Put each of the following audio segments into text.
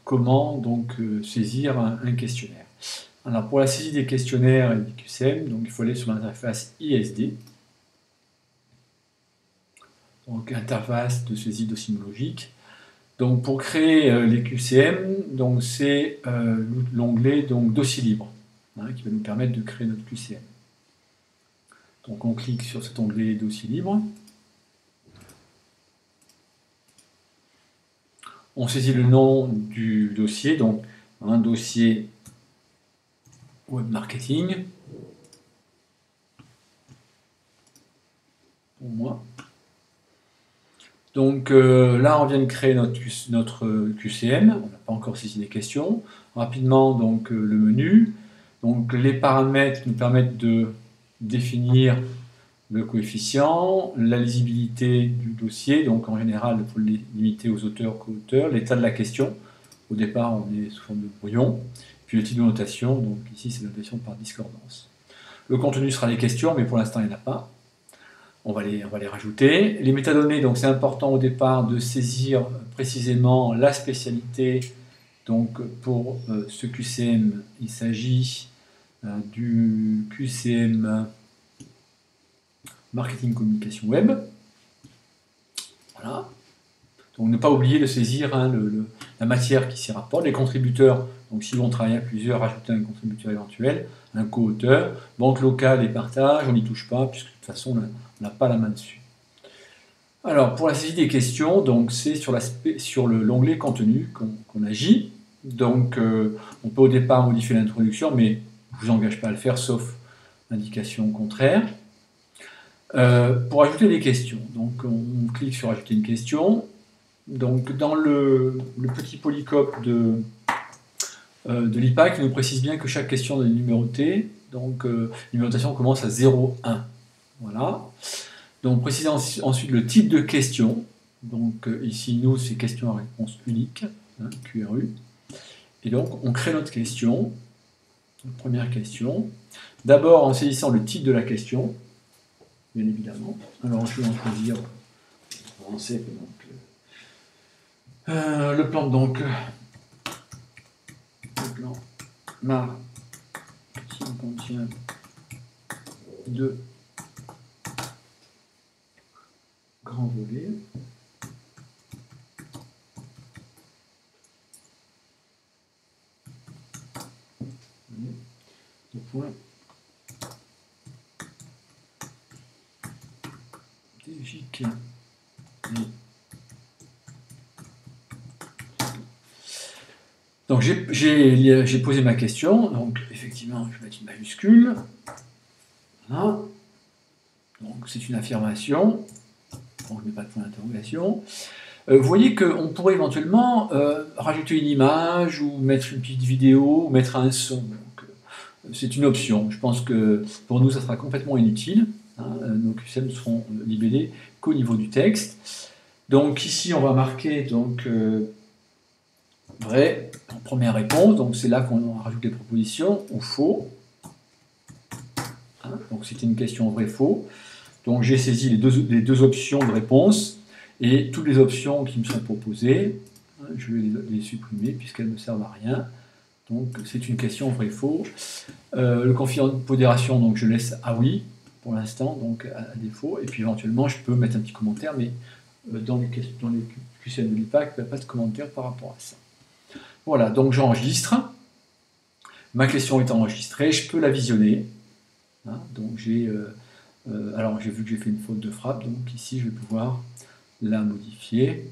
comment donc saisir un questionnaire. Alors pour la saisie des questionnaires et des QCM, donc il faut aller sur l'interface ISD. Donc interface de saisie doxymologique. Donc pour créer les QCM, donc c'est l'onglet donc dossier libre qui va nous permettre de créer notre QCM. Donc on clique sur cet onglet dossier libre. On saisit le nom du dossier, donc un dossier web marketing. Pour moi. Donc là, on vient de créer notre QCM. On n'a pas encore saisi les questions. Rapidement, donc le menu. Donc les paramètres nous permettent de définir le coefficient, la lisibilité du dossier, donc en général, il faut le limiter aux auteurs, co-auteurs, l'état de la question. Au départ, on est sous forme de brouillon. Puis le type de notation, donc ici, c'est la notation par discordance. Le contenu sera les questions, mais pour l'instant, il n'y en a pas. On va les rajouter. Les métadonnées, donc c'est important au départ de saisir précisément la spécialité. Donc pour ce QCM, il s'agit du QCM marketing communication web. Voilà. Donc ne pas oublier de saisir la matière qui s'y rapporte. Les contributeurs, donc si on travaille à plusieurs, rajouter un contributeur éventuel, un co-auteur, banque locale et partage, on n'y touche pas, puisque de toute façon on n'a pas la main dessus. Alors pour la saisie des questions, donc c'est sur l'onglet contenu qu'on agit. Donc on peut au départ modifier l'introduction, mais je ne vous engage pas à le faire, sauf indication contraire. Pour ajouter des questions, donc on clique sur ajouter une question. Donc dans le petit polycope de l'IPAC, il nous précise bien que chaque question est numérotée. Donc numérotation commence à 0, 1. Voilà. Donc précisez ensuite le type de question. Donc ici, nous, c'est question à réponse unique, QRU. Et donc on crée notre question, notre première question. D'abord en saisissant le titre de la question, bien évidemment. Alors je vais en choisir, français, le plan donc le plan marketing contient 2 grands volets. Au point TJK. Donc j'ai posé ma question, donc effectivement je vais mettre une majuscule, voilà. Donc c'est une affirmation, donc je ne mets pas de point d'interrogation. Vous voyez qu'on pourrait éventuellement rajouter une image, ou mettre une petite vidéo, ou mettre un son. C'est une option, je pense que pour nous ça sera complètement inutile, nos QCM seront libellés qu'au niveau du texte. Donc ici on va marquer donc vrai en première réponse, donc c'est là qu'on rajoute les propositions, ou faux. Donc c'était une question vrai-faux. Donc j'ai saisi les deux options de réponse, et toutes les options qui me sont proposées, je vais les supprimer puisqu'elles ne servent à rien. Donc c'est une question vrai-faux. Le coefficient de pondération, donc je laisse ah oui pour l'instant, donc à défaut, et puis éventuellement je peux mettre un petit commentaire, mais dans les QCM de l'IPAC, il n'y a pas de commentaire par rapport à ça. Voilà, donc j'enregistre. Ma question est enregistrée, je peux la visionner. Donc alors j'ai vu que j'ai fait une faute de frappe, donc ici je vais pouvoir la modifier.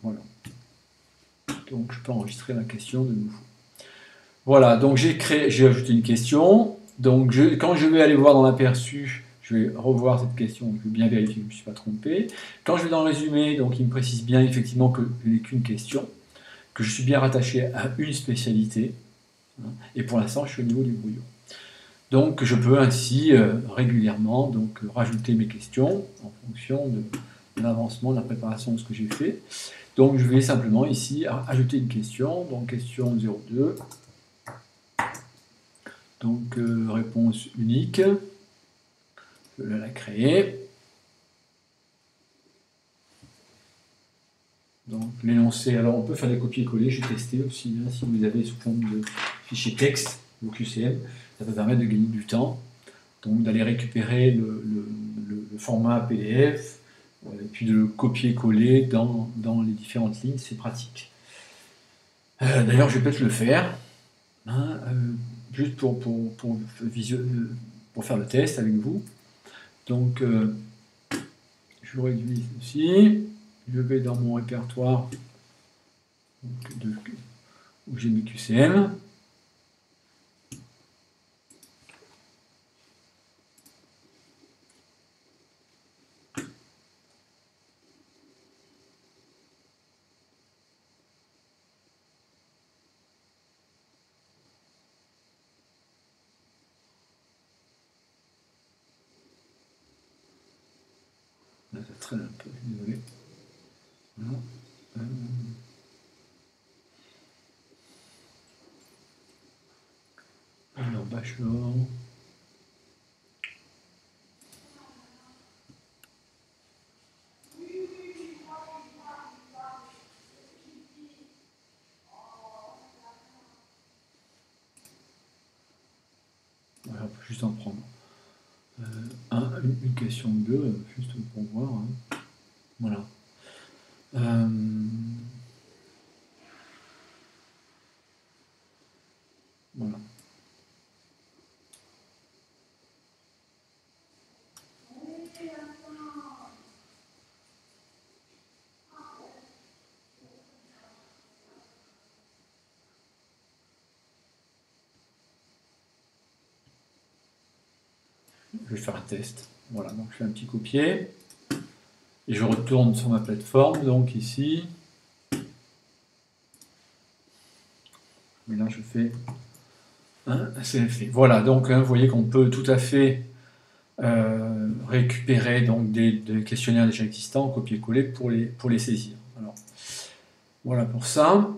Voilà. Donc je peux enregistrer ma question de nouveau. Voilà, donc j'ai ajouté une question. Donc quand je vais aller voir dans l'aperçu, je vais revoir cette question, je vais bien vérifier que je ne me suis pas trompé. Quand je vais dans le résumé, donc il me précise bien effectivement que je n'ai qu'une question, que je suis bien rattaché à une spécialité, et pour l'instant je suis au niveau du brouillon. Donc je peux ainsi régulièrement donc, rajouter mes questions en fonction de l'avancement, de la préparation de ce que j'ai fait. Donc je vais simplement ici ajouter une question, donc question 02. Donc réponse unique, je vais la créer. Donc l'énoncé, alors on peut faire des copier-coller, j'ai testé aussi, hein, si vous avez sous forme de fichier texte ou QCM, ça va permettre de gagner du temps, donc d'aller récupérer le format PDF, et puis de le copier-coller dans les différentes lignes, c'est pratique. D'ailleurs, je vais peut-être le faire, hein, juste pour faire le test avec vous. Donc, je réduis ceci, je vais dans mon répertoire où j'ai mes QCM. Là, ça traîne un peu, désolé. Voilà. Alors, bachelor. Voilà, on peut juste en prendre une question de deux, juste pour voir. Hein. Voilà. Voilà. Je vais faire un test. Voilà, donc je fais un petit copier. Et je retourne sur ma plateforme, donc ici. Et là, je fais un CFC. Voilà, donc vous voyez qu'on peut tout à fait récupérer donc, des questionnaires déjà existants, copier-coller pour les saisir. Alors, voilà pour ça.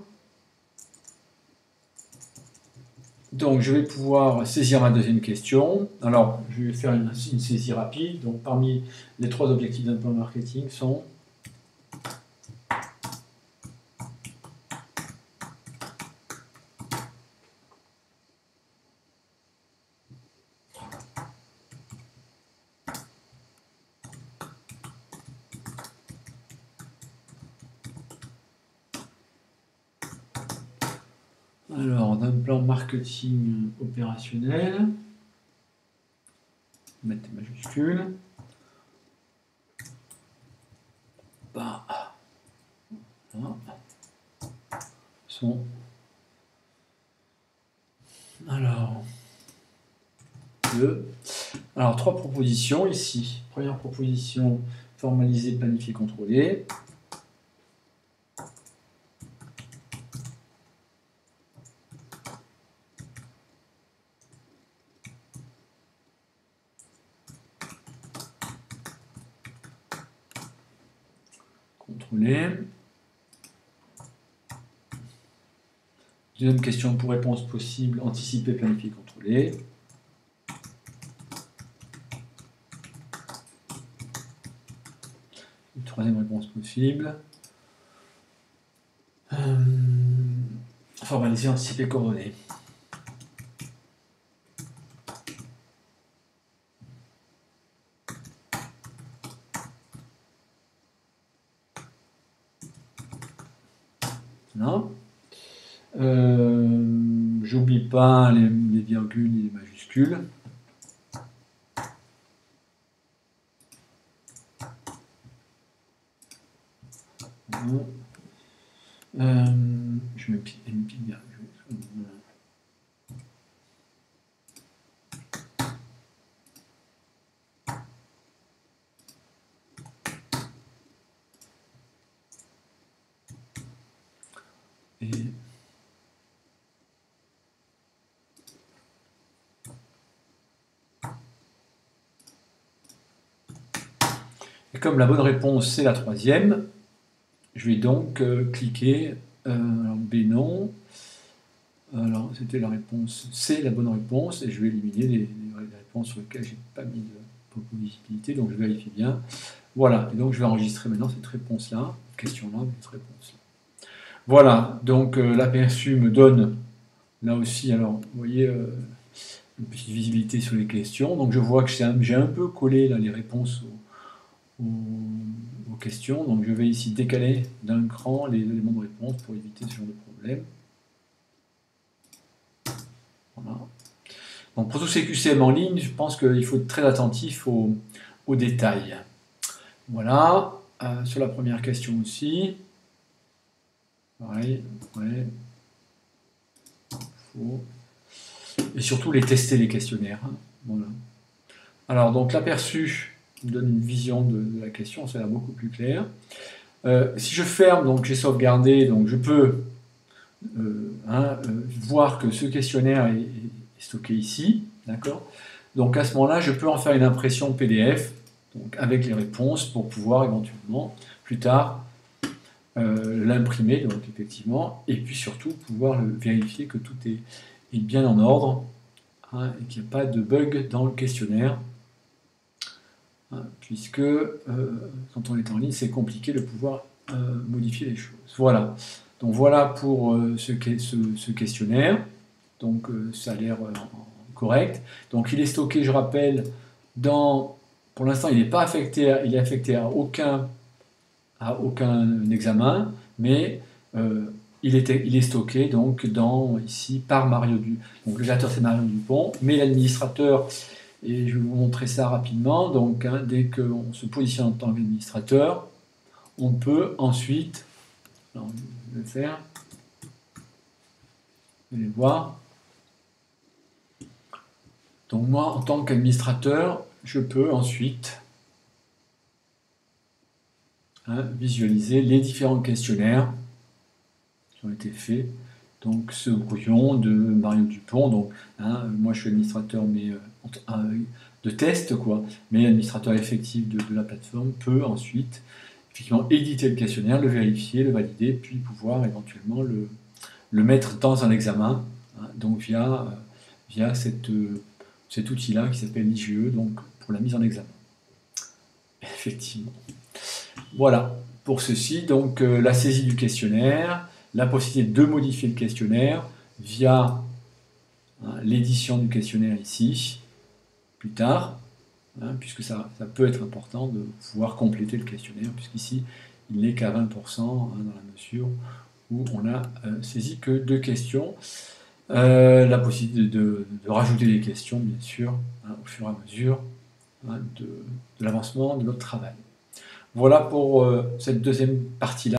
Donc, je vais pouvoir saisir ma deuxième question. Alors, je vais faire une saisie rapide. Donc, parmi les 3 objectifs d'un plan marketing sont alors d'un plan marketing opérationnel. Mettre des majuscules. Bah, voilà. Alors, 2. Alors, 3 propositions ici. Première proposition, formaliser, planifier, contrôler. Contrôler. Deuxième question pour réponse possible, anticiper, planifier, contrôler. Troisième réponse possible. Formaliser, anticiper, coordonner. Non. J'oublie pas les virgules et les majuscules. Je mets une petite virgule. Et comme la bonne réponse c'est la troisième, je vais donc cliquer B non. Alors c'était la réponse, c'est la bonne réponse et je vais éliminer les réponses sur lesquelles j'ai pas mis de visibilité, donc je vérifie bien. Voilà, et donc je vais enregistrer maintenant cette réponse-là, question-là, cette réponse-là. Voilà, donc l'aperçu me donne, là aussi, alors, vous voyez, une petite visibilité sur les questions. Donc je vois que j'ai un peu collé là, les réponses aux questions. Donc je vais ici décaler d'un cran les éléments de réponse pour éviter ce genre de problème. Voilà. Donc pour tous ces QCM en ligne, je pense qu'il faut être très attentif aux détails. Voilà. Sur la première question aussi. Pareil. Ouais. Et surtout les tester, les questionnaires. Voilà. Alors, donc l'aperçu me donne une vision de la question, ça a l'air beaucoup plus clair. Si je ferme, donc j'ai sauvegardé, donc je peux voir que ce questionnaire est stocké ici, d'accord. Donc à ce moment-là, je peux en faire une impression PDF, donc avec les réponses, pour pouvoir éventuellement, plus tard, l'imprimer, donc effectivement, et puis surtout pouvoir vérifier que tout est bien en ordre, hein, et qu'il n'y a pas de bug dans le questionnaire, hein, puisque quand on est en ligne, c'est compliqué de pouvoir modifier les choses. Voilà. Donc voilà pour ce questionnaire. Donc ça a l'air correct. Donc il est stocké, je rappelle, pour l'instant il n'est pas affecté, il est affecté à aucun examen, mais il est stocké donc ici par Mario Dupont. Donc le gélateur c'est Mario Dupont, mais l'administrateur, et je vais vous montrer ça rapidement, donc dès qu'on se positionne en tant qu'administrateur, on peut ensuite, alors, je vais le faire, vous allez voir. Donc moi, en tant qu'administrateur, je peux ensuite visualiser les différents questionnaires qui ont été faits. Donc ce brouillon de Mario Dupont, donc moi je suis administrateur mais de test, quoi, mais l'administrateur effectif de la plateforme peut ensuite effectivement éditer le questionnaire, le vérifier, le valider, puis pouvoir éventuellement le mettre dans un examen, donc via cet outil-là qui s'appelle IGE, donc pour la mise en examen. Effectivement. Voilà, pour ceci, donc la saisie du questionnaire, la possibilité de modifier le questionnaire via l'édition du questionnaire ici, plus tard, puisque ça peut être important de pouvoir compléter le questionnaire, puisqu'ici, il n'est qu'à 20% dans la mesure où on a saisi que 2 questions. La possibilité de rajouter des questions, bien sûr, au fur et à mesure de l'avancement de notre travail. Voilà pour cette deuxième partie-là.